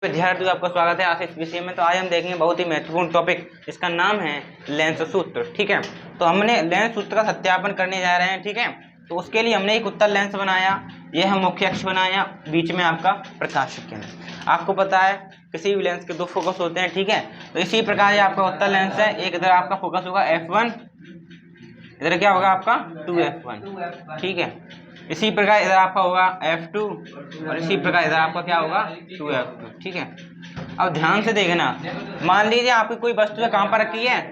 विद्यार्थियों आपका स्वागत है आज इस विषय में। तो आज हम देखेंगे बहुत ही महत्वपूर्ण टॉपिक, इसका नाम है लेंस सूत्र। ठीक है, तो हमने लेंस सूत्र का सत्यापन करने जा रहे हैं। ठीक है, तो उसके लिए हमने एक उत्तल लेंस बनाया, ये हम मुख्य अक्ष बनाया, बीच में आपका प्रकाशिक केंद्र। आपको पता है किसी भी लेंस के दो फोकस होते हैं। ठीक है, तो इसी प्रकार ये आपका उत्तल लेंस है। एक इधर आपका फोकस होगा f1, इधर क्या होगा आपका 2f1। ठीक है, इसी प्रकार इधर आपका होगा f2 और इसी प्रकार इधर आपका क्या होगा 2f2। ठीक है, अब ध्यान से देखना, मान लीजिए आपकी कोई वस्तु है, कहाँ पर रखी है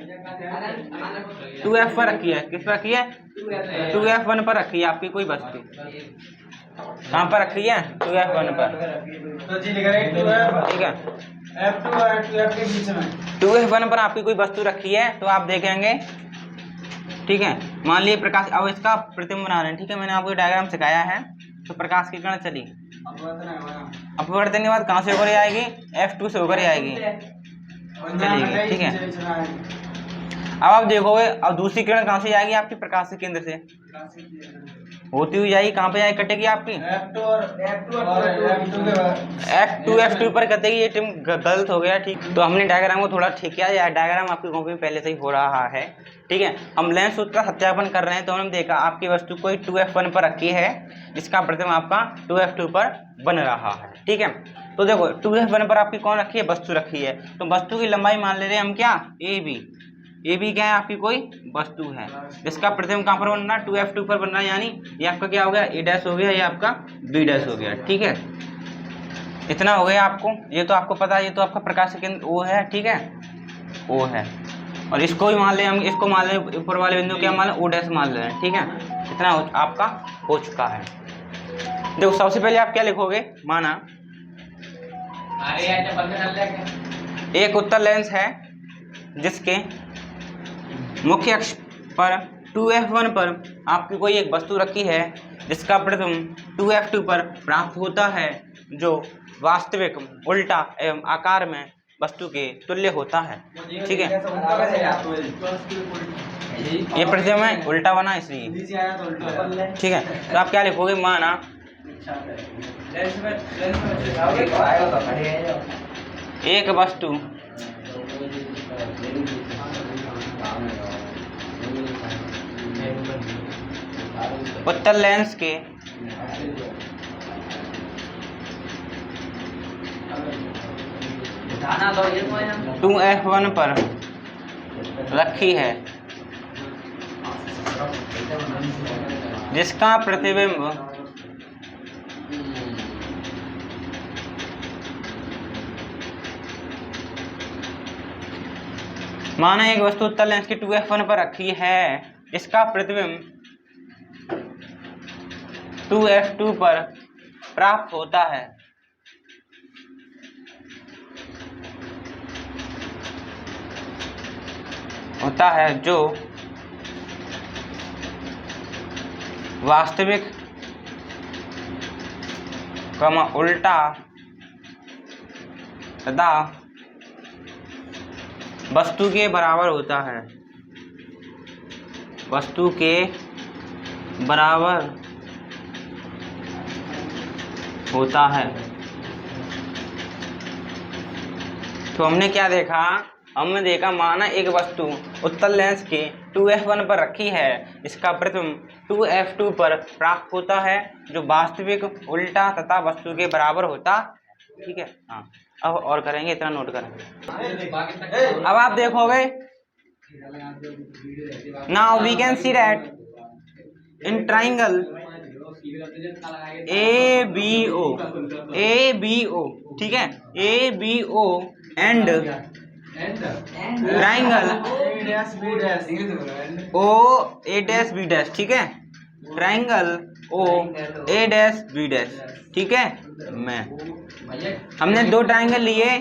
2f पर रखी है। किस पर रखी है 2f1 पर रखी है आपकी कोई वस्तु। कहाँ पर रखी है 2f1 पर। ठीक है, f2 और 2f के बीच में 2f1 पर आपकी कोई वस्तु रखी है, तो आप देखेंगे। ठीक है, मान लीजिए प्रकाश, अब इसका प्रतिबिंब बना रहे हैं। ठीक है, मैंने आपको डायग्राम सिखाया है। तो प्रकाश की किरण चली, अपवर्तन के बाद कहाँ से होकर आएगी f2 से होकर आएगी, चलेगी। ठीक है, अब आप देखोगे, अब दूसरी किरण कहाँ से आएगी आपकी प्रकाश के केंद्र से होती हुई जाएगी। कहाँ पे जाएगी, कटेगी आपकी f2 f2 पर कटेगी। ये टीम गलत हो गया। ठीक, तो हमने डायग्राम को थोड़ा ठीक किया, या डायग्राम आपकी कॉपी में पहले से ही हो रहा है। ठीक है, हम लेंस सूत्र का सत्यापन कर रहे हैं। तो हमने देखा आपकी वस्तु कोई 2f1 पर रखी है, जिसका प्रतिबिंब आपका 2f2 पर बन रहा है। ठीक है, तो देखो 2f1 पर आपकी कौन रखी है, वस्तु रखी है। तो वस्तु की लंबाई मान ले रहे हैं हम क्या ए बी क्या है आपकी कोई वस्तु है, जिसका प्रतिबिंब कहाँ पर बन रहा है 2f2 पर बन रहा है। यानी ये आपका क्या हो गया ए डैश हो गया, ये आपका बी डैश हो गया। ठीक है, इतना हो गया आपको। ये तो आपको पता है, ये तो आपका प्रकाश केंद्र ओ है। ठीक है, ओ है, और इसको भी मान लें हम, इसको मान लें ऊपर वाले बिंदु क्या मान लें ओ डैश मान लें। ठीक है, इतना आपका हो चुका है। देखो सबसे पहले आप क्या लिखोगे, माना एक उत्तल लेंस है जिसके मुख्य अक्ष पर 2f1 पर आपकी कोई एक वस्तु रखी है, जिसका प्रतिबिंब 2f2 पर प्राप्त होता है, जो वास्तविक उल्टा एवं आकार में वस्तु के तुल्य होता है। ठीक है, ये प्रतिबिंब उल्टा बना इसलिए। ठीक है, तो आप क्या लिखोगे, माना एक वस्तु उत्तल लेंस के टू f1 पर रखी है, जिसका प्रतिबिंब माना एक वस्तु उत्तल लेंस की 2f1 पर रखी है, इसका प्रतिबिंब 2f2 पर प्राप्त होता है जो वास्तविक उल्टा तथा वस्तु के बराबर होता है, वस्तु के बराबर होता है। तो हमने क्या देखा, हमने देखा माना एक वस्तु उत्तल लेंस के 2f1 पर रखी है, इसका प्रतिबिंब 2f2 पर प्राप्त होता है, जो वास्तविक उल्टा तथा वस्तु के बराबर होता। ठीक है, हाँ, अब और करेंगे, इतना नोट करें। अब आप देखोगे, now we can see that in triangle ABO, ठीक है, ABO एंड ट्राइंगल OA'B'। ठीक है, ट्राइंगल OA'B'। ठीक है, हमने दो ट्राइंगल लिए,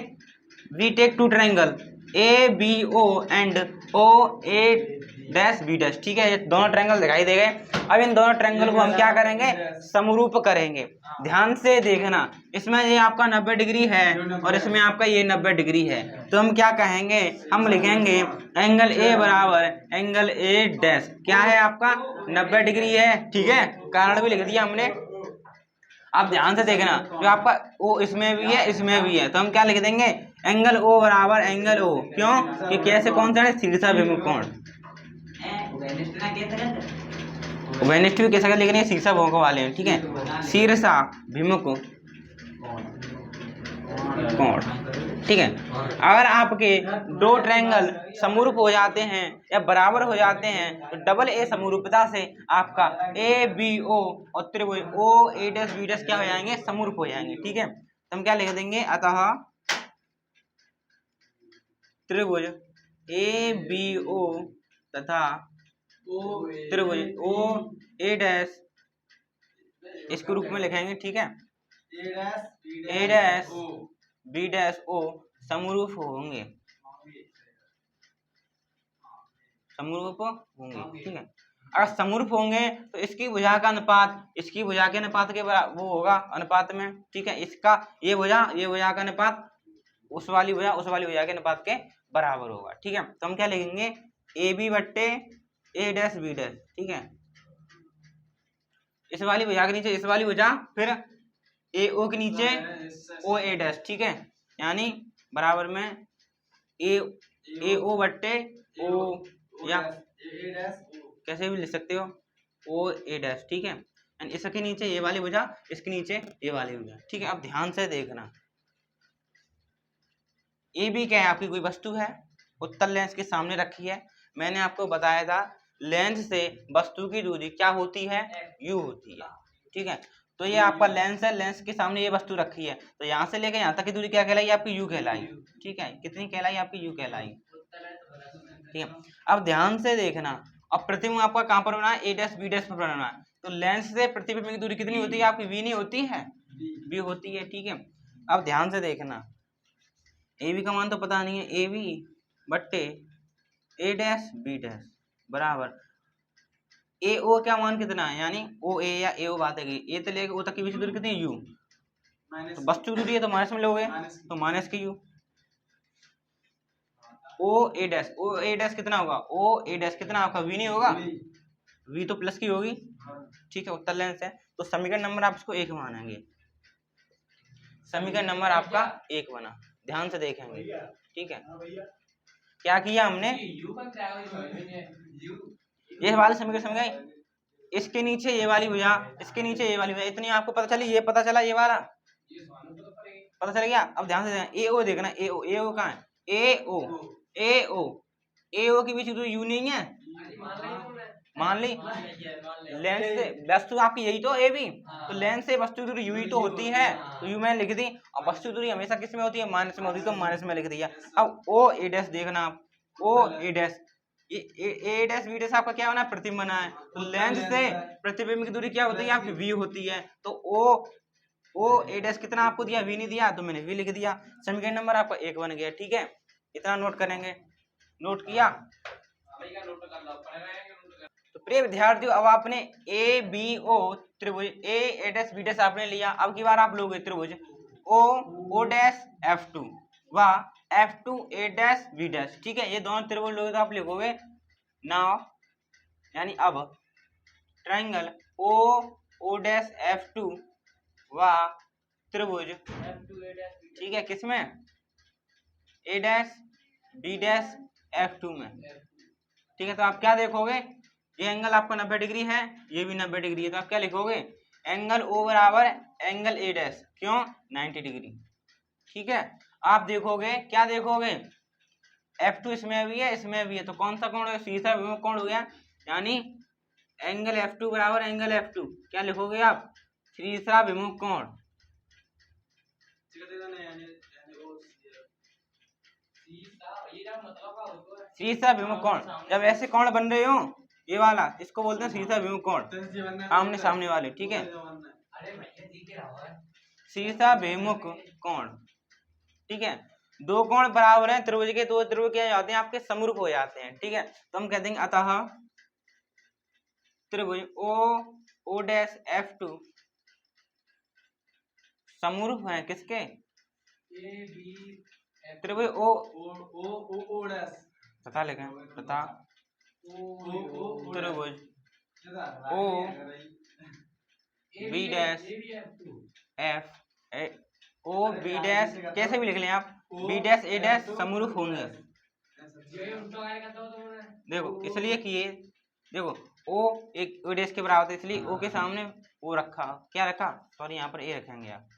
we take two triangle ABO and OA'B'। ठीक है, ये दोनों ट्राइंगल दिखाई दे गए। अब इन दोनों ट्राइंगल को हम क्या करेंगे, समरूप करेंगे। ध्यान से देखना, इसमें ये आपका 90 डिग्री है और इसमें आपका ये 90 डिग्री है। तो हम क्या कहेंगे, हम लिखेंगे एंगल ए बराबर एंगल ए डैश क्या है आपका 90 डिग्री है। ठीक है, कारण भी लिख दिया हमने। आप ध्यान से देखना, जो आपका ओ इसमें भी है इसमें भी है, तो हम क्या लिख देंगे, एंगल ओ बराबर एंगल ओ। क्यों? कि कैसे कौन सा है, शीर्षा विमुख कोण। वेनिस्टी कैसे कर लिखनी है, शीर्षा विमुख वाले हैं, ठीक है, शीर्षा विमुख कोण, ठीक है। अगर आपके दो ट्रायंगल समरूप हो जाते हैं या बराबर हो जाते हैं तो डबल ए समरूपता से आपका ए बी ओ और त्रिभुज ओ ए डैश बी डैश क्या हो जाएंगे, समरूप हो जाएंगे, ठीक है। तो हम क्या लिख देंगे, अतः त्रिभुज ए बी ओ तथा त्रिभुज ओ ए डैश इसके रूप में लिखेंगे, ठीक है, ए डैश बी डैश ओ समरूप होंगे, समरूप होंगे, ठीक है। अगर समरूप होंगे तो इसकी भुजा का अनुपात इसकी भुजा के अनुपात के बराबर वो होगा अनुपात में, ठीक है। इसका ये भुजा का अनुपात उस वाली भुजा के अनुपात के बराबर होगा, ठीक है। तो हम क्या लिखेंगे, ए बी बट्टे ए डैश बी डैश, ठीक है, इस वाली भुजा के नीचे इस वाली भुजा, फिर ए ओ के नीचे ओ ए डैश, ठीक है, यानी बराबर में ए ओ बट्टे ओ, या कैसे भी लिख सकते हो ओ ए डैश, ठीक है। एंड इसके नीचे ये वाली भुजा, इसके नीचे ये वाली भुजा, ठीक है। अब ध्यान से देखना, ए बी क्या है, आपकी कोई वस्तु है, उत्तल लेंस के सामने रखी है। मैंने आपको बताया था लेंस से वस्तु की दूरी क्या होती है, यू होती है, ठीक है। तो ये आपका लेंस है, लेंस के सामने ये वस्तु रखी है, तो यहाँ से लेकर यहाँ तक की दूरी क्या कहलाई, आपकी यू कहलाई, ठीक है। कितनी कहलाई, आपकी यू कहलाई, ठीक है। अब ध्यान से देखना, अब प्रतिबिंब आपका कहाँ पर बना है, ए डैश बी डैश पर बना है, तो लेंस से प्रतिबिंब की दूरी कितनी होती है, आपकी वी नहीं होती है, बी होती है, ठीक है। अब ध्यान से देखना, ए बी का मान तो पता नहीं है, ए बी बट्टे ए डैश बी डैश बराबर ए ओ क्या मान कितना है, यानी ओ ए या ए ओ बात है, ए से लेकर ओ तक की बीच की दूरी कितनी है, यू, तो वस्तु दूरी है तो माइनस में लोगे, तो माइनस की यू। ओ ए डैश कितना होगा, ओ ए डैश कितना आपका वी नहीं होगा, वी तो प्लस की होगी, ठीक है, उत्तर लेंस है। तो समीकरण नंबर आप इसको 1 मानेंगे, समीकरण नंबर आपका 1 बना, ध्यान से देखेंगे, ठीक है। क्या किया हमने, ये वाले समीकरण समझ, इसके नीचे ये वाली भुजा, इसके नीचे ये वाली भुजा, इतनी आपको पता चली, ये पता चला, ये वाला पता चल गया। अब ध्यान से ए ओ देखना, ए ओ कहाँ है, ए ओ के बीच तो यू नहीं है, मान ली लेंस से वस्तु आपकी यही तो ए बी, तो लेंस से वस्तु दूरी यू ही तो होती है, तो यू मैंने लिख दी, और वस्तु दूरी हमेशा किस में होती है, माइनस में होती है, तो माइनस में लिख दिया। अब ओ ए डैश देखना आप, ओ ए डैश, ए डैश बी डैश आपका क्या बना है, प्रतिबिंब बना है, तो लेंस से प्रतिबिंब की दूरी क्या होती है, आपकी वी होती है, तो ओ ए डैश कितना आपको दिया, वी नहीं दिया, तो मैंने वी लिख दिया, समीकरण नंबर आपका 1 बन गया, ठीक है। इतना नोट करेंगे, नोट किया। तो प्रिय विद्यार्थियों, अब आपने ए बी ओ त्रिभुज ए डैश बी डैश आपने लिया, अब की बार आप लोगे त्रिभुज ओ डैश F2 व F2 ए डैश बी डैश, ठीक है। ये दोनों त्रिभुज लोगे तो आप लिखोगे नाउ, यानी अब ट्रायंगल ओ डैश F2 व त्रिभुज, ठीक है, किसमें, ए डैश बी डैश F2 में, ठीक है। तो आप क्या देखोगे, ये एंगल आपका 90 डिग्री है, ये भी 90 डिग्री है, तो आप क्या लिखोगे, एंगल ओ बराबर एंगल ए डैश, क्यों, 90 डिग्री, ठीक है। आप देखोगे, क्या देखोगे, F2 इसमें भी है इसमें भी है, तो कौन सा कोण है, शीर्षा विमुख कोण हो गया, यानी एंगल F2 बराबर एंगल F2, क्या लिखोगे आप, शीर्षा विमुख कोण, शीर्षा विमुख कोण। जब ऐसे कोण बन रहे हो, ये वाला, इसको बोलते हैं शीर्षा विमुख कोण, आमने सामने वाले, ठीक है, शीर्षा विमुख कोण, ठीक है। दो कोण बराबर हैं त्रिभुज के, दो त्रिभुज क्या जाते हैं, आपके समरूप हो जाते हैं, ठीक है। तो हम कह देंगे अतः त्रिभुज ओ डैश F2 समरूप है किसके, त्रिभुज ओ तथा लिखें, तथा त्रिभुज B dash F O B dash, कैसे भी लिख लें आप, बी डैश ए डैश समरूप होंगे। देखो इसलिए कि देखो ओ एक ओ डैश के बराबर है, इसलिए ओ के सामने ओ रखा, क्या रखा, सॉरी यहाँ पर ए रखेंगे आप,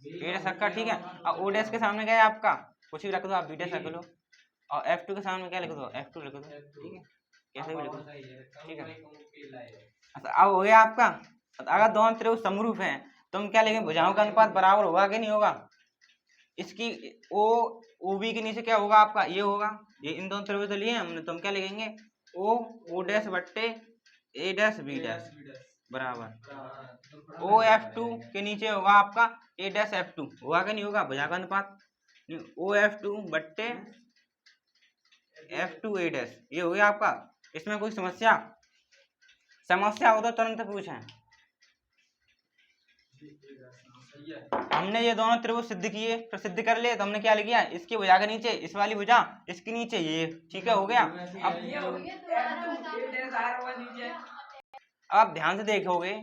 ए डैश रखा, ठीक है। और ओ डैश के सामने क्या है आपका, कुछ भी रख दो आप, बी डैश रख लो, और F2 के सामने क्या लिख दो, F2 लिख दो, ठीक है, कैसे भी लिखो, ठीक है। अच्छा अब हो गया आपका। अगर दोनों त्रिभुज समरूप हैं तो हम क्या लेंगे, भुजाओं का अनुपात बराबर होगा कि नहीं होगा, इसकी ओ बी के नीचे क्या होगा आपका, ये होगा, ये इन दोनों त्रिभुज लिए हमने, तो हम क्या लिखेंगे, ओ डैश बट्टे ए डैश बी डैश बराबर ओ F2 के नीचे होगा आपका ए डैश F2, होगा कि नहीं होगा, भुजा का अनुपात, ओ F2 बट्टे F2 ए डैश, ये हो गया आपका। इसमें कोई समस्या हो तो तुरंत पूछें। हमने ये दोनों त्रिभुज सिद्ध किए, फिर सिद्ध कर लिए, तो हमने क्या लिखा, इसकी भुजा के नीचे इस वाली भुजा, इसके नीचे ये, ठीक है, हो गया। अब आप ध्यान से देखोगे,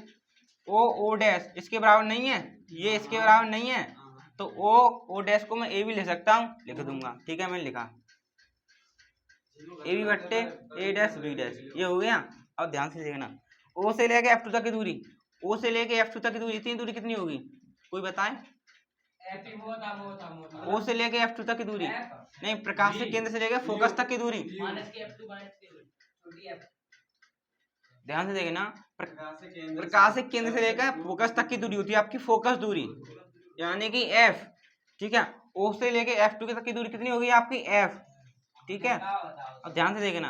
ओ डैश इसके बराबर नहीं है, ये इसके बराबर नहीं है, तो ओ डैश को मैं ए भी लिख सकता हूँ, लिख दूंगा, ठीक है, मैंने लिखा ए बी बट्टे ए डैश बी डैश, ये हो गया। अब ध्यान से देखना, ओ से लेके F2 तक की दूरी, ओ से लेके F2 तक की दूरी, इतनी दूरी कितनी होगी, कोई बताए, ओ से लेके F2 तक की दूरी, नहीं, प्रकाश के केंद्र से लेके फोकस तक की दूरी, ध्यान से देखना, प्रकाश के केंद्र से लेकर फोकस तक की दूरी होती है आपकी फोकस दूरी, यानी कि F, ठीक है। O से लेके F2 तक की दूरी कितनी होगी आपकी F, ठीक है। अब ध्यान से देखना,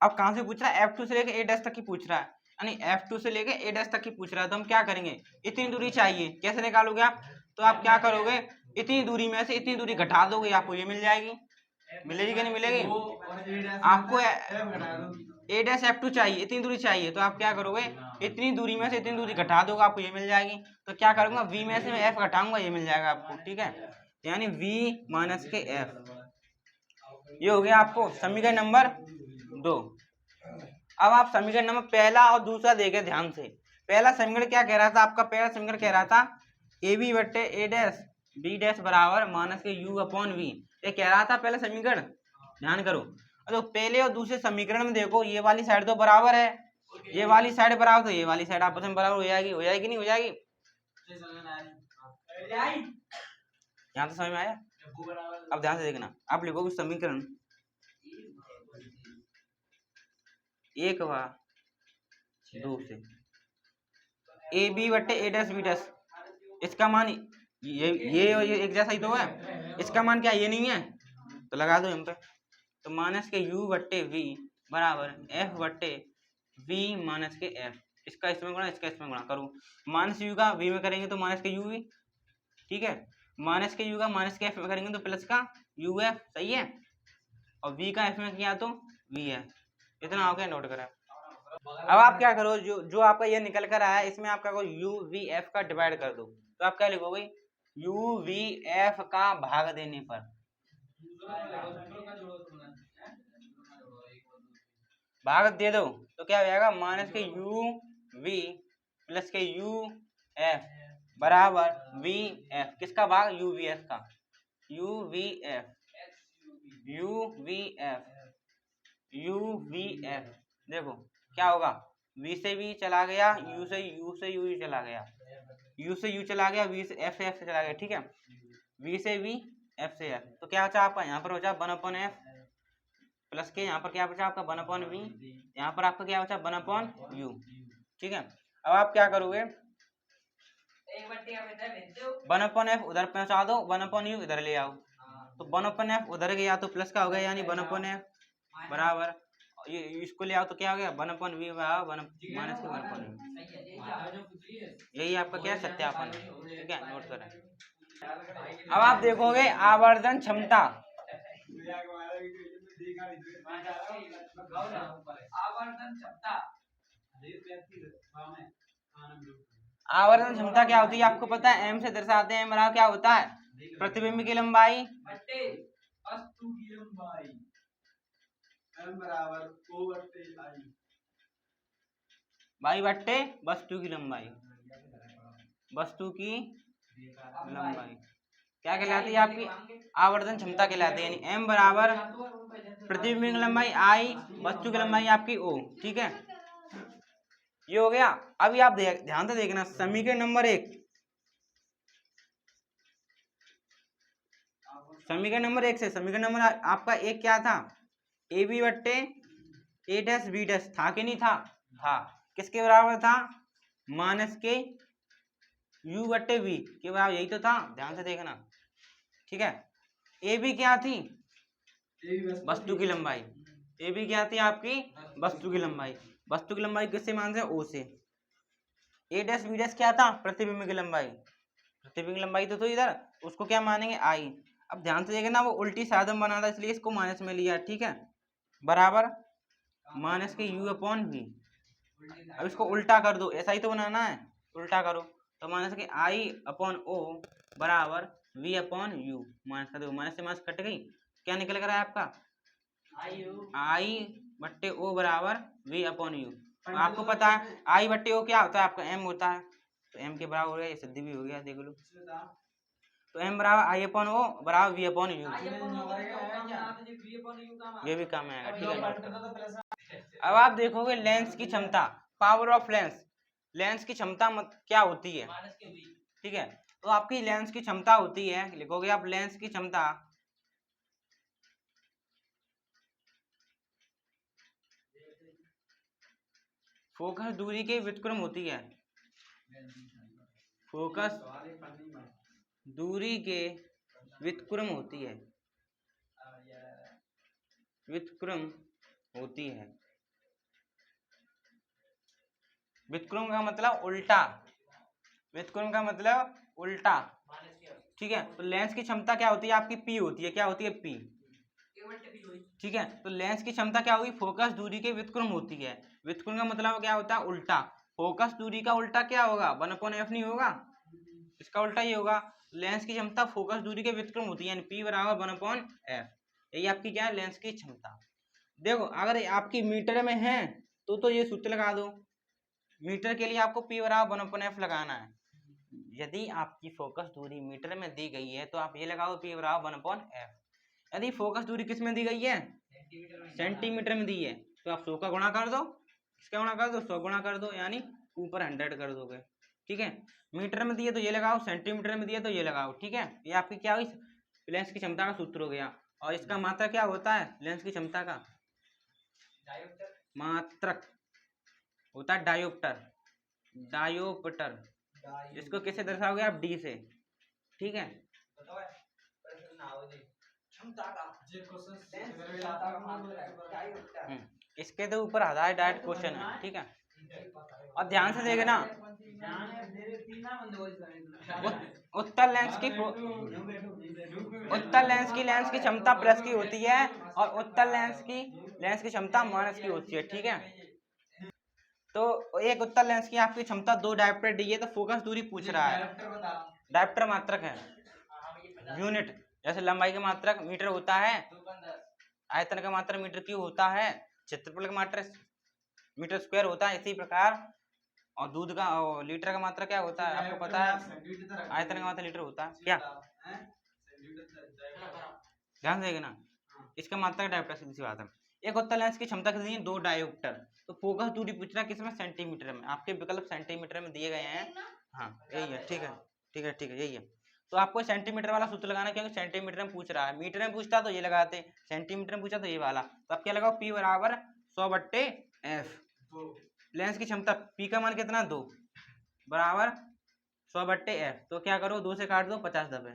अब कहां से पूछ रहा है, F2 से लेके A डैश तक की पूछ रहा है, यानी F2 से लेके A डैश तक की पूछ रहा है, तो हम क्या करेंगे, इतनी दूरी चाहिए, कैसे निकालोगे आप, तो आप क्या करोगे, इतनी दूरी में से इतनी दूरी घटा दोगे, आपको ये मिल जाएगी, मिलेगी कि नहीं मिलेगी, आपको ए डैश F2 चाहिए, इतनी दूरी चाहिए, तो आप क्या करोगे, इतनी दूरी में से इतनी दूरी घटा दोगे, आपको ये मिल जाएगी, तो क्या करूंगा, V में से मैं F घटाऊंगा, ये मिल जाएगा आपको, ठीक है, यानी V माइनस के F, ये हो गया आपको समीकरण नंबर 2। अब आप समीकरण नंबर पहला और दूसरा देखें ध्यान से। पहला समीकरण क्या कह रहा था आपका, पहला समीकरण कह रहा था ए बी बट्टे ए डैश बी डैश बराबर माइनस के यू अपॉन वी, ये कह रहा था पहला समीकरण, ध्यान करो। तो पहले और दूसरे समीकरण में देखो, ये वाली साइड तो बराबर है, ये वाली साइड बराबर, तो ये वाली साइड आपस में बराबर हो जाएगी, हो जाएगी नहीं हो जाएगी, यहाँ तो समझ में आया। अब ध्यान से देखना, आप लिखोगे समीकरण एक व दो से ए बी बट्टे ए डैश बी डैश, इसका मान ये एक जैसा ही तो है, इसका मान क्या ये नहीं है, तो लगा दो यहाँ पे, तो माइनस के u बट्टे v बराबर f बट्टे v माइनस के f, इसका इसमें गुणा इसका इसमें गुणा करूँ, माइनस u का v में करेंगे तो माइनस के uv, ठीक है, माइनस के u का माइनस के f में करेंगे तो प्लस का uf, सही है, और v का f में किया तो v है, इतना हो गया, नोट करा। अब आप क्या करो, जो आपका ये निकल कर आया, इसमें आपका यू वी एफ का डिवाइड कर दो, तो आप क्या लिखोगे, यू वी एफ का भाग देने पर, भाग दे दो तो क्या हो जाएगा, माइनस के यू वी प्लस के यू एफ बराबर वी एफ, किसका भाग, यू वी एफ का, you V F you V F you V F, देखो क्या होगा, v से v चला गया, u से u चला गया, u से u चला गया, v से f से चला गया, ठीक है, v से v f से f, तो क्या बचा आपका, यहाँ पर बचा 1/f प्लस के, यहाँ पर क्या बचा आपका 1/v, यहाँ पर आपका क्या बचा 1/u, ठीक है। अब आप क्या करोगे, 1/f उधर पहुंचा दो, 1/u इधर ले आओ, तो 1/f उधर गया तो प्लस का हो गया, यानी 1/f बराबर, ये इसको ले आओ तो क्या हो गया, 1/v बराबर माइनस के 1/v, यही आपका क्या सत्यापन है, ठीक है, नोट करें। अब आप देखोगे आवर्धन क्षमता, आवर्धन क्षमता क्या होती है आपको पता है, m से दर्शाते हैं, बराबर क्या होता है, प्रतिबिंब की लंबाई वस्तु की लंबाई m बराबर o बट्टे i, बाई बट्टे वस्तु की लंबाई, वस्तु की लंबाई क्या कहलाती है? आपकी आवर्धन क्षमता कहलाती है। यानी m बराबर प्रतिबिंब की लंबाई I, वस्तु की लंबाई आपकी O। ठीक है, ये हो गया। अभी आप ध्यान से देखना समीकरण नंबर 1, समीकरण नंबर 1 से समीकरण नंबर आपका 1 क्या था? ए बी बट्टे ए डैश बी डैश था कि नहीं था? था। किसके बराबर था? माइनस के यू बट्टे बी के बराबर, यही तो था। ध्यान से देखना। ठीक है, ए बी क्या थी? वस्तु की लंबाई। ए बी क्या थी आपकी? वस्तु की लंबाई। वस्तु की लंबाई किससे मान से? ओ से। ए डैश बी डैश क्या था? प्रतिबिंब की लंबाई। प्रतिबिंब की लंबाई तो इधर, उसको क्या मानेंगे? आई। अब ध्यान से देखना, वो उल्टी साधन बना था इसलिए इसको माइनस में लिया। ठीक है, बराबर माइनस के यू अपॉन वी। अब इसको उल्टा कर दो, ऐसा ही तो बनाना है, उल्टा करो तो माइनस के आई अपॉन ओ बराबर वी अपॉन यू। माइनस कर दो, माइनस से माइनस कट गई, क्या निकल कर आया आपका? आई बट्टे ओ बराबर वी अपॉन यू। आपको पता है आई बट्टे ओ क्या होता है आपका? एम होता है, तो एम के बराबर हो गया, ये सिद्धि भी हो गया, देख लो। तो एम बराबर आई अपॉन ओ बराबर वी अपॉन यू, ये भी काम आएगा। ठीक है, नोट करो। अब आप देखोगे लेंस की क्षमता, पावर ऑफ लेंस। लेंस की क्षमता क्या होती है? ठीक है, तो आपकी लेंस की क्षमता होती है, लिखोगे आप लेंस की क्षमता फोकस दूरी के व्युत्क्रम होती है। फोकस दूरी के व्युत्क्रम होती है, व्युत्क्रम होती है। व्युत्क्रम का मतलब उल्टा, व्युत्क्रम का मतलब उल्टा। ठीक है, तो लेंस की क्षमता क्या होती है आपकी? पी होती है। क्या होती है? पी। ठीक है, तो लेंस की क्षमता क्या होगी? फोकस दूरी के व्युत्क्रम होती है। व्युत्क्रम का मतलब क्या होता है? उल्टा। फोकस दूरी का उल्टा क्या होगा? 1/f नहीं होगा, इसका उल्टा ही होगा। लेंस की क्षमता फोकस दूरी के व्युत्क्रम होती है, यानी P बराबर 1/f। यही आपकी क्या है? लेंस की क्षमता। देखो अगर आपकी मीटर में है तो ये सूत्र लगा दो। मीटर के लिए आपको P बराबर 1/f लगाना है। यदि आपकी फोकस दूरी मीटर में दी गई है तो आप ये लगाओ P बराबर 1/f। यदि फोकस दूरी किस में दी गई है? सेंटीमीटर में दी है, तो आप 100 का गुणा कर दो। इसका गुणा कर दो, 100 गुणा कर दो, यानी ऊपर 100 कर दोगे। ठीक है, मीटर में दिए तो ये लगाओ, सेंटीमीटर में दिए तो ये लगाओ। ठीक है, ये आपकी क्या हुई? लेंस की क्षमता का सूत्र हो गया। और इसका मात्रक क्या होता है? लेंस की क्षमता का मात्रक होता है डायोप्टर। डायोप्टर, इसको कैसे दर्शाओगे आप? डी से। ठीक है, इसके तो ऊपर आधा डायरेक्ट क्वेश्चन है। ठीक है, और ध्यान से देखना, उत्तल लेंस की क्षमता प्लस की होती है और उत्तल लेंस की क्षमता माइनस की होती है। ठीक है, तो एक उत्तल लेंस की आपकी क्षमता 2 डायोप्टर डी है, तो फोकस दूरी पूछ रहा है। डायोप्टर मात्रक है यूनिट, जैसे लंबाई का मात्रक मीटर होता है, आयतन का मात्रक मीटर क्यूब होता है, क्षेत्रफल का मात्रक मीटर स्क्वायर होता है, इसी प्रकार। और दूध का और लीटर का मात्रा क्या होता है आपको पता है? आयतन का मात्रा लीटर होता है। क्या ध्यान से देखना, इसका मात्रा डायोप्टर, सीधी सी बात है। एक उत्तल लेंस की क्षमता कितनी है? 2 डायोप्टर। तो फोकस दूरी पूछ रहा है किसमें? सेंटीमीटर में। आपके विकल्प सेंटीमीटर में दिए गए हैं। हाँ यही है। ठीक है, ठीक है, ठीक है, यही है। तो आपको सेंटीमीटर वाला सूत्र लगाना, क्योंकि सेंटीमीटर में पूछ रहा है। मीटर में पूछता तो ये लगाते, सेंटीमीटर में पूछा तो ये वाला। तो आप क्या लगाओ? P बराबर 100/f। लेंस की क्षमता P का मान कितना? 2 बराबर 100/f। तो क्या करो? 2 से काट दो, 50 दबे।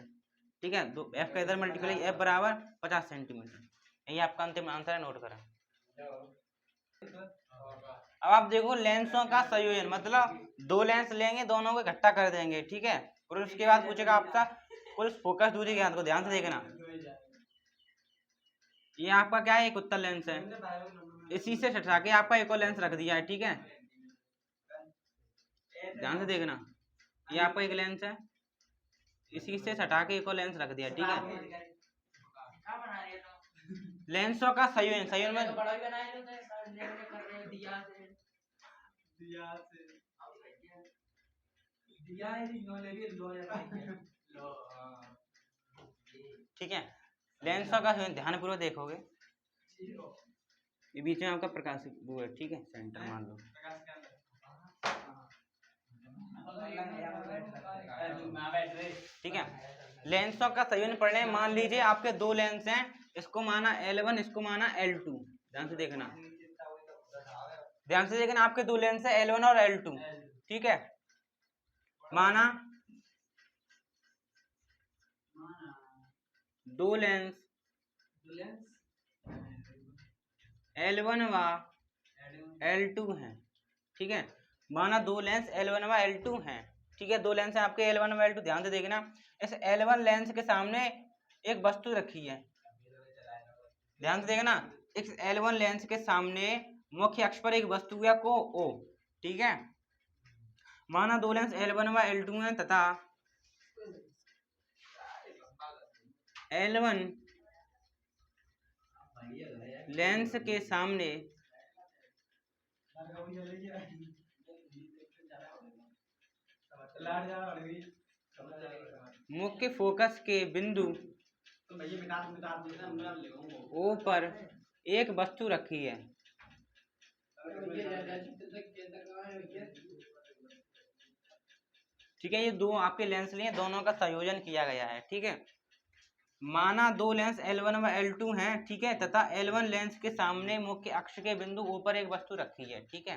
ठीक है, तो f का इधर मल्टीप्लाई, f बराबर 50 सेंटीमीटर। यही आपका अंतिम आंसर है, नोट करें। अब आप देखो लेंसों का संयोजन, मतलब 2 लेंस लेंगे, दोनों को इकट्ठा कर देंगे। ठीक है, और उसके बाद पूछेगा आपका कुल फोकस दूरी ज्ञात को। ध्यान से देखना, ये आपका क्या है? एक उत्तल लेंस है, इसी से हटा के आपका एक और लेंस रख दिया है। ठीक है, ध्यान से देखना, ये आपका एक लेंस है, इसी से हटा के एक और लेंस रख दिया। ठीक है, लेंसों का संयोजन, संयोजन में दिया है लो लेके लो या लो ठीक है। लेंसों का ध्यानपूर्वक देखोगे, ये बीच में आपका प्रकाश वो है, ठीक है, सेंटर मान लो। ठीक है, लेंसों का संयोजन पढ़ने, मान लीजिए आपके दो लेंस हैं, इसको माना L1, इसको माना L2। ध्यान से देखना, ध्यान से देखना, आपके दो लेंस है L1 और L2, ठीक है। माना दो लेंस L1 व L2 हैं, ठीक है। माना दो लेंस L1 व L2 हैं, ठीक है। दो लेंस है आपके L1 व L2। ध्यान से देखना, इस L1 लेंस के सामने एक वस्तु रखी है। ध्यान से देखना, इस L1 लेंस के सामने मुख्य अक्ष पर एक वस्तु या को O, ठीक है। माना दो लेंस L1 व L2 हैं तथा L1 लेंस के सामने मुख्य फोकस के बिंदु O पर एक वस्तु रखी है। ठीक है, ये दो आपके लेंस लिए, दोनों का संयोजन किया गया है, ठीक है। माना दो लेंस L1 व L2 हैं, ठीक है, तथा L1 लेंस के सामने मुख्य अक्ष के बिंदु O पर एक वस्तु रखी है, ठीक है।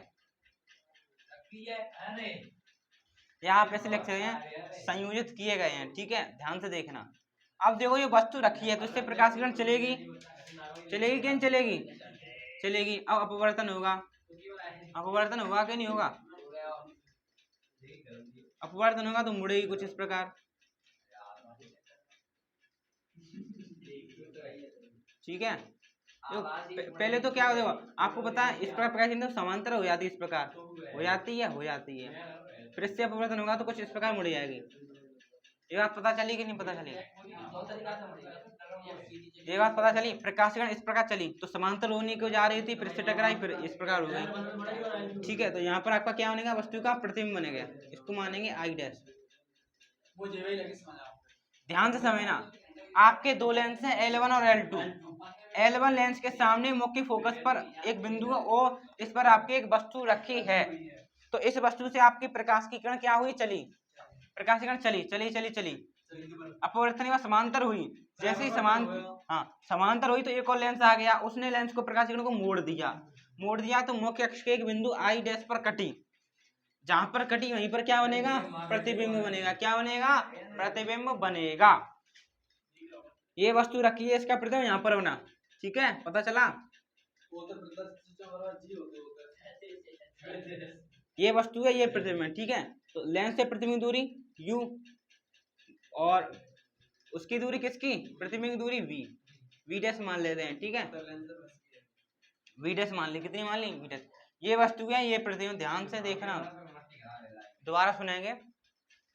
यहाँ आप ऐसे लिख सकते हैं, संयोजित किए गए हैं, ठीक है। ध्यान से देखना, अब देखो ये वस्तु रखी है तो इससे प्रकाश किरण चलेगी, चलेगी कि नहीं चलेगी, चलेगी। अब अपवर्तन होगा, अपवर्तन होगा कि नहीं होगा, अपवर्तन होगा तो मुड़ेगी कुछ इस प्रकार, ठीक है। तो पहले तो क्या होगा, आपको पता है, इस प्रकार प्रकाश किरण समांतर हो जाती है, इस प्रकार हो जाती है, हो जाती है। फिर इससे अपवर्तन होगा तो कुछ इस प्रकार मुड़ जाएगी। ये बात पता चली कि नहीं पता चली, ये बात पता चली। प्रकाश किरण इस प्रकार चली तो समांतर होने को जा रही थी, फिर से टकराई, फिर इस प्रकार हो गई, ठीक है। तो यहाँ पर आपका क्या बनेगा, वस्तु का प्रतिबिंब बनेगा, इसको मानेंगे आई डैश। ध्यान से समझना, आपके दो लेंस हैं L1 और L2। L1 लेंस के सामने मुख्य फोकस पर एक बिंदु है O, इस पर आपकी एक वस्तु रखी है। तो इस वस्तु से आपकी प्रकाश की किरण क्या हुई, चली, प्रकाश की किरण चली चली चली चली, अपवर्तन व समांतर हुई। जैसे ही समांतर हुई तो एक और लेंस आ गया, उसने लेंस को प्रकाश किरण को मोड़ दिया, मोड़ दिया तो मुख्य अक्ष के एक बिंदु आई डैश पर कटी। जहां पर कटी वहीं पर क्या बनेगा, प्रतिबिंब बनेगा। क्या बनेगा, प्रतिबिंब बनेगा। ये वस्तु रखी है, इसका प्रतिबिंब यहाँ पर बना, ठीक है, पता चला। ये वस्तु है, ये प्रतिबिंब, ठीक है। तो लेंस से प्रतिबिंब दूरी u और उसकी दूरी किसकी, प्रतिबिंब दूरी v डैश मान लेते हैं, ठीक है। v डैश मान ली, कितनी मान ली, v डैश। ये वस्तु है, ये प्रतिबिंब। ध्यान से देखना, दोबारा सुनेंगे।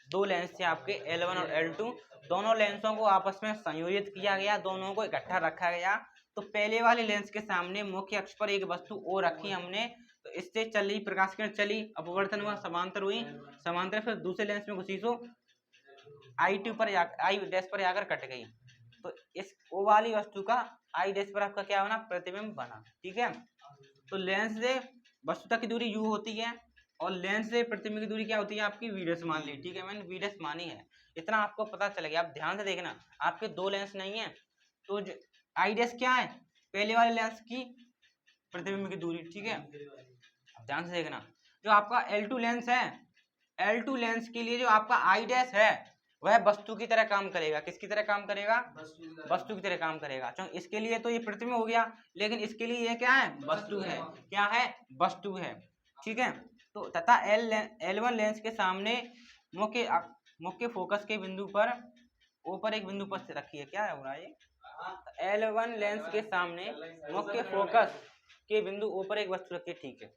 दो लेंस थे आपके L1 और L2, दोनों लेंसों को आपस में संयोजित किया गया, दोनों को इकट्ठा रखा गया। तो पहले वाले लेंस के सामने मुख्य अक्ष पर एक वस्तु O रखी हमने, तो इससे चली प्रकाश किरण चली, अपवर्तन हुआ, समांतर हुई, समांतर फिर दूसरे लेंस में घुसी तो I2 पर आई डैश पर जाकर कट गई। तो इस O वाली वस्तु का आई डैश पर आपका क्या बना, प्रतिबिंब बना, ठीक है। तो लेंस से वस्तु तक की दूरी u होती है और लेंस से प्रतिबिंब की दूरी क्या होती है आपकी, v डैश मान ली, ठीक है, मैंने v डैश मानी है। इतना आपको पता चल गया। आप ध्यान से देखना, आपके दो लेंस नहीं है तो आई डैश क्या है, पहले वाले लेंस की प्रतिबिंब की दूरी, ठीक है। ध्यान से देखना, जो आपका L2 लेंस है, L2 लेंस के लिए जो आपका आई डैश है वह वस्तु की तरह काम करेगा। किसकी तरह काम करेगा, वस्तु की तरह काम करेगा। तो इसके लिए तो ये प्रतिबिंब हो गया, लेकिन इसके लिए ये क्या है, वस्तु है। क्या है, वस्तु है, ठीक है। तो तथा L1 लेंस के सामने मुख्य फोकस के बिंदु पर O पर एक बिंदु पर रखी है। क्या है हो रहा है ये, L1 लेंस के सामने मुख्य फोकस के बिंदु O पर एक वस्तु रखी है, ठीक है।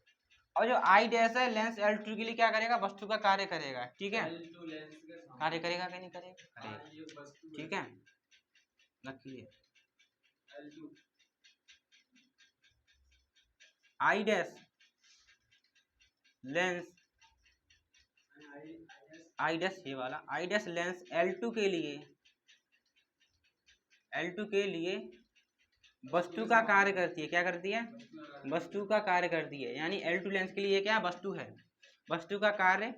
और जो आई डैश है, लेंस L2 के लिए क्या करेगा, वस्तु का कार्य करेगा, ठीक है। कार्य करेगा कि नहीं करेगा, ठीक है। रखिए I dash lens, I dash ये वाला आई डैश लेंस L2 के लिए वस्तु का कार्य करती है। क्या करती है? वस्तु का कार्य करती है। यानी L2 लेंस के लिए क्या वस्तु है, वस्तु का कार्य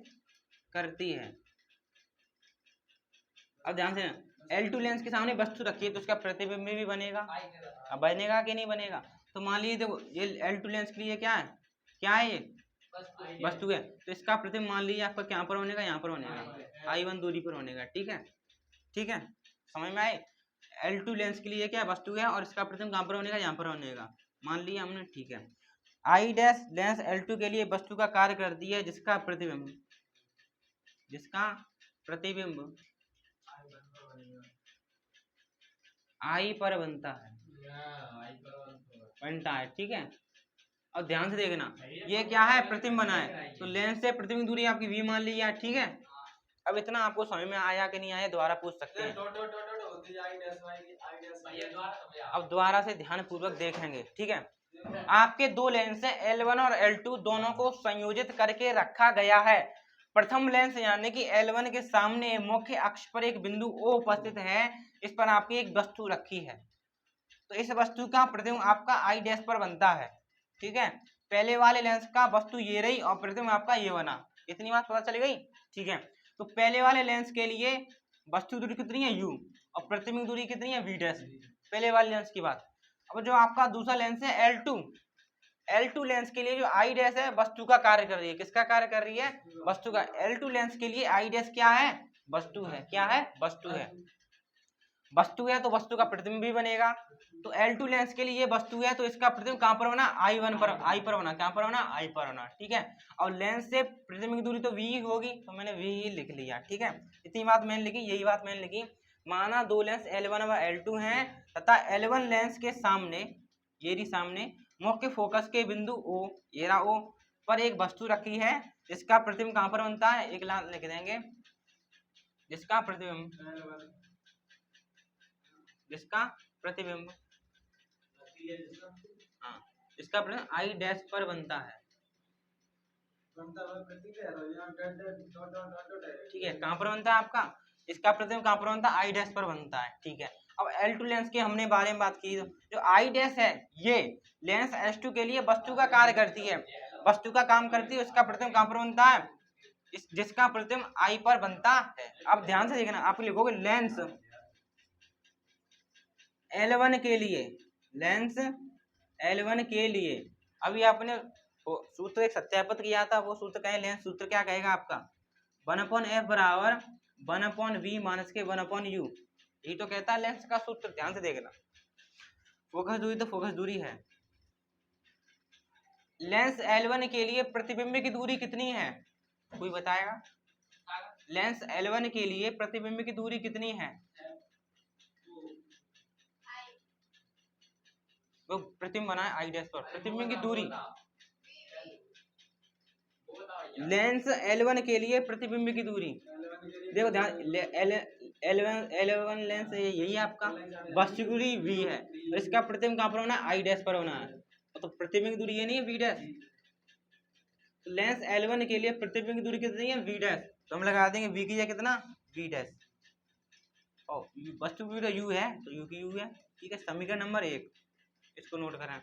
करती है। अब ध्यान से L2 लेंस के सामने वस्तु रखी है तो उसका प्रतिबिंब भी बनेगा। अब बनेगा कि नहीं बनेगा? तो मान लीजिए देखो ये L2 लेंस के लिए क्या है ये वस्तु है, तो इसका प्रतिबिंब मान लीजिए आपका क्या पर बनेगा, यहाँ पर बनेगा, I1 दूरी पर बनेगा। ठीक है, समझ में आए? L2 लेंस के लिए क्या वस्तु है और इसका प्रतिबिंब कहाँ पर बनेगा, यहाँ पर बनेगा, मान लिया हमने। ठीक है, आई डैश लेंस L2 के लिए वस्तु का कार्य करती है जिसका प्रतिबिंब I पर बनता है। ठीक है, और ध्यान से देखना ये क्या है, प्रतिबिंब बना है, तो लेंस से प्रतिबिंब दूरी आपकी V मान ली है। ठीक है, अब इतना आपको समझ में आया कि नहीं आया, दोबारा पूछ सकते हैं। अब दोबारा से ध्यान पूर्वक देखेंगे। ठीक है, आपके दो लेंस है L1 और L2, दोनों को संयोजित करके रखा गया है। प्रथम लेंस यानी कि L1 के सामने मुख्य अक्ष पर एक बिंदु O उपस्थित है, इस पर आपकी एक वस्तु रखी है, तो इस वस्तु का प्रतिबिंब आपका I डैश पर बनता है। ठीक है, पहले वाले लेंस का वस्तु ये रही और प्रतिबिंब आपका ये बना, इतनी बात पता चली गई। ठीक है, तो पहले वाले लेंस के लिए वस्तु दूरी कितनी है U और प्रतिबिंब दूरी कितनी है V डैश, पहले वाले लेंस की बात। अब जो आपका दूसरा लेंस है L2 लेंस के लिए जो I डैश है वस्तु का कार्य कर रही है। किसका कार्य कर रही है? वस्तु का। L2 लेंस के लिए I डैश क्या है? वस्तु है। क्या है? वस्तु है। वस्तु है तो वस्तु का प्रतिबिंब भी बनेगा। तो L2 लेंस के लिए ये वस्तु है तो इसका प्रतिबिंब कहाँ पर बना? I पर बना। कहाँ पर बना? I पर बना। ठीक है, और लेंस से प्रतिबिंब की दूरी तो V होगी, तो मैंने V ही लिख लिया। ठीक है, इतनी बात मैंने लिखी, यही बात मैंने लिखी। माना दो लेंस L1 व L2 हैं तथा L1 लेंस के सामने मुख्य फोकस के बिंदु O, ये रहा O पर एक वस्तु रखी है जिसका प्रतिबिंब कहाँ पर बनता है, एक लाइन लिख देंगे, जिसका प्रतिबिंब हाँ, इसका प्रतिबिंब I डैश पर बनता है। ठीक है, कहाँ पर बनता है आपका? इसका प्रतिबिंब कहाँ पर बनता है? I डैश पर बनता है। ठीक है, अब L2 लेंस के हमने बारे में बात की, जो I डैश है ये लेंस S2 के लिए वस्तु का कार्य करती है, वस्तु का काम करती है, उसका प्रतिबिंब कहाँ पर बनता है? जिसका प्रतिबिंब I पर बनता है। अब ध्यान से देखना, आप लिखोगे लेंस L1 के लिए अभी आपने सूत्र एक सत्यापित किया था, वो सूत्र कहे लेंस सूत्र क्या कहेगा आपका? 1/f बराबर 1/v माइनस के 1/u, यही तो कहता है लेंस का सूत्र। ध्यान से देखना, फोकस दूरी तो फोकस दूरी है। लेंस L1 के लिए प्रतिबिंब की दूरी कितनी है, कोई बताएगा? लेंस L1 के लिए प्रतिबिंब की दूरी कितनी है? वो प्रतिबिंब बना है I डैश पर, प्रतिबिंब की दूरी लेंस L1 के लिए प्रतिबिंब की दूरी देखो ध्यान, L1 लेंस यही है आपका, वस्तु की दूरी V है, तो इसका प्रतिबिंब कहाँ पर होना है? I डैश पर होना है, तो प्रतिबिंब की दूरी ये नहीं है V डैश। तो लेंस L1 के लिए प्रतिबिंब की दूरी कितनी है? V डैश, तो हम लगा देंगे V की जगह कितना? V डैश, और वस्तु की दूरी U है तो U की U है। ठीक है, समीकरण नंबर 1 इसको नोट करें।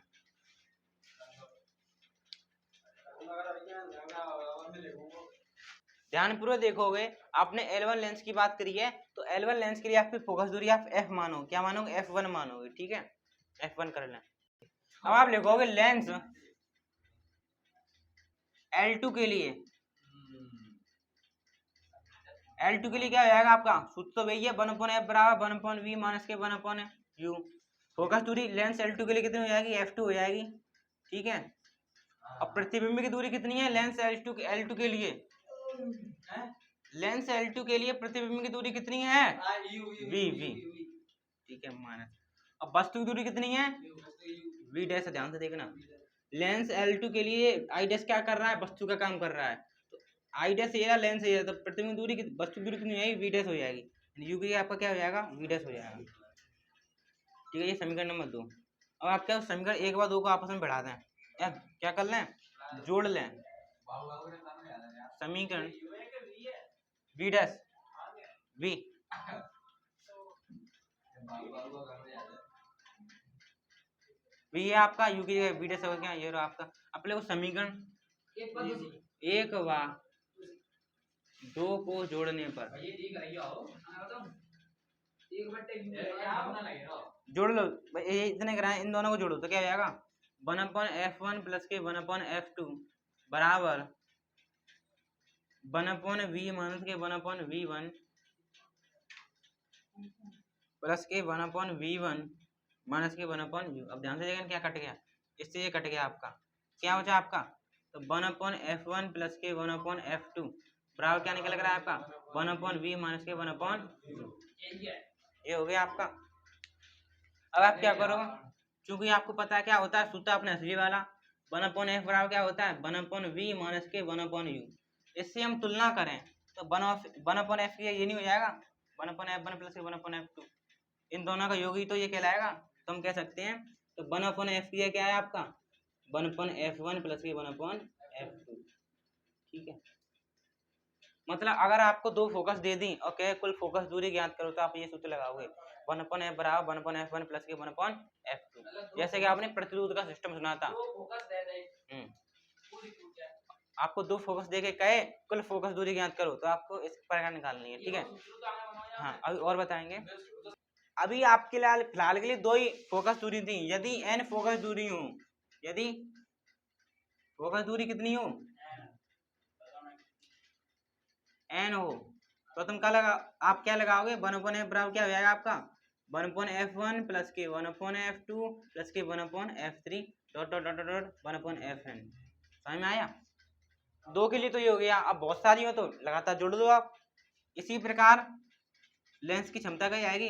ध्यानपूर्वक देखोगे, आपने L1 लेंस की बात करी है, तो L1 लेंस के लिए आपकी फोकस दूरी आप F मानोगे। क्या मानोगे? F1 मानोगे। ठीक है, F1 कर लें। अब आप लिखोगे लेंस L2 के लिए, L2 के लिए क्या हो जाएगा आपका? सूत्र तो वही है, 1/f बराबर 1/v माइनस के 1/u। फोकस दूरी लेंस L2 के लिए कितनी हो जाएगी? F2 हो जाएगी। ठीक है, अब प्रतिबिंब की दूरी कितनी है लेंस L2 के लिए? लेंस L2 के लिए प्रतिबिंब की दूरी कितनी है? V। ठीक है, माइनस, अब वस्तु की दूरी कितनी है? V dash. ध्यान से देखना, लेंस L2 के लिए I डैश क्या कर रहा है? वस्तु का काम कर रहा है, तो I डैश ये लेंस है, तो प्रतिबिंब दूरी की वस्तु दूरी कितनी हो जाएगी? V डैश हो जाएगी। U की आपका क्या हो जाएगा? V डैश हो जाएगा। ठीक है, ये समीकरण नंबर 2। अब आप क्या समीकरण 1 व 2 को आपस में बढ़ा दें, या क्या कर लें? जोड़ लें। समीकरण वी डैश वी वी है आपका, यू की जगह वी डैश हो गया। ये रहा आपका। अब देखो समीकरण एक व दो को जोड़ने पर जोड़ लो भाई, ये इतने कराए, इन दोनों को जोड़ो तो क्या हो जाएगा 1/f1 प्लस के 1/f2 बराबर 1/v माइनस के 1/v1 प्लस के 1/v1 माइनस के 1/u। अब ध्यान से देखना क्या कट गया, इससे ये कट गया आपका, क्या बचा आपका तो 1/f1 प्लस के 1/f2 बराबर क्या निकल रहा है आपका 1/v माइनस के 1/u। ये हो गया आपका। अब आप क्या करो, क्योंकि आपको पता है क्या होता है सूत्र अपने असली वाला 1/f बराबर क्या होता है 1/v माइनस के 1/u। इससे हम तुलना करें तो 1/f ये नहीं हो जाएगा 1/f1 प्लस के 1/f2, इन दोनों का योग ही तो ये कहलाएगा। तो हम कह सकते हैं तो 1/f क्या है आपका 1/f1 प्लस के 1/f2। ठीक है, मतलब अगर आपको दो फोकस दे दी और कहे कुल फोकस दूरी ज्ञात करो तो आप ये सूत्र लगाओगे 1/f बराबर 1/f1 प्लस के 1/f2। जैसे कि आपने प्रतिरोध का सिस्टम सुना था। आपको दो फोकस दे के कहे कुल फोकस दूरी ज्ञात करो तो आपको इस प्रकार निकालनी है। ठीक है, हाँ अभी और बताएंगे। अभी आपके लिए फिलहाल के लिए दो ही फोकस दूरी थी। यदि n फोकस दूरी हो, यदि फोकस दूरी कितनी हो n हो तो तुम क्या लगा, आप क्या लगाओगे 1/f बराबर क्या हो जाएगा आपका 1/f1 प्लस के 1/f2 प्लस के 1/f3 dot dot dot dot 1/fn। समझ में आया? दो के लिए तो ये हो गया, अब बहुत सारी हो तो लगातार जोड़ दो आप। इसी प्रकार लेंस की क्षमता क्या आएगी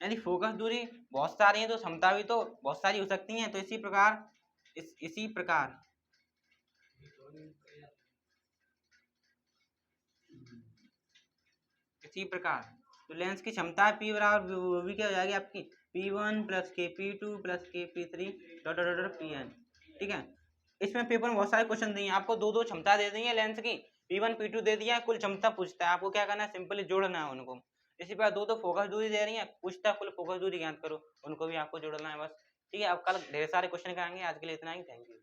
यदि फोकस दूरी बहुत सारी है तो क्षमता भी तो बहुत सारी हो सकती है। तो इसी प्रकार इसी प्रकार तो लेंस की क्षमता P बराबर वो भी क्या हो जाएगी आपकी P1 प्लस के P2 प्लस के P3 dot dot dot Pn। ठीक है, इसमें पेपर में बहुत सारे क्वेश्चन दिए हैं आपको, दो दो क्षमता दे दी है लेंस की, P1 P2 दे दिया, कुल क्षमता पूछता है, आपको क्या करना है सिंपली जोड़ना है उनको। इसी प्रकार दो दो फोकस दूरी दे रही है, पूछता है कुल फोकस दूरी ज्ञात करो, उनको भी आपको जोड़ना है बस। ठीक है, अब कल ढेर सारे क्वेश्चन कराएंगे, आज के लिए इतना ही, थैंक यू।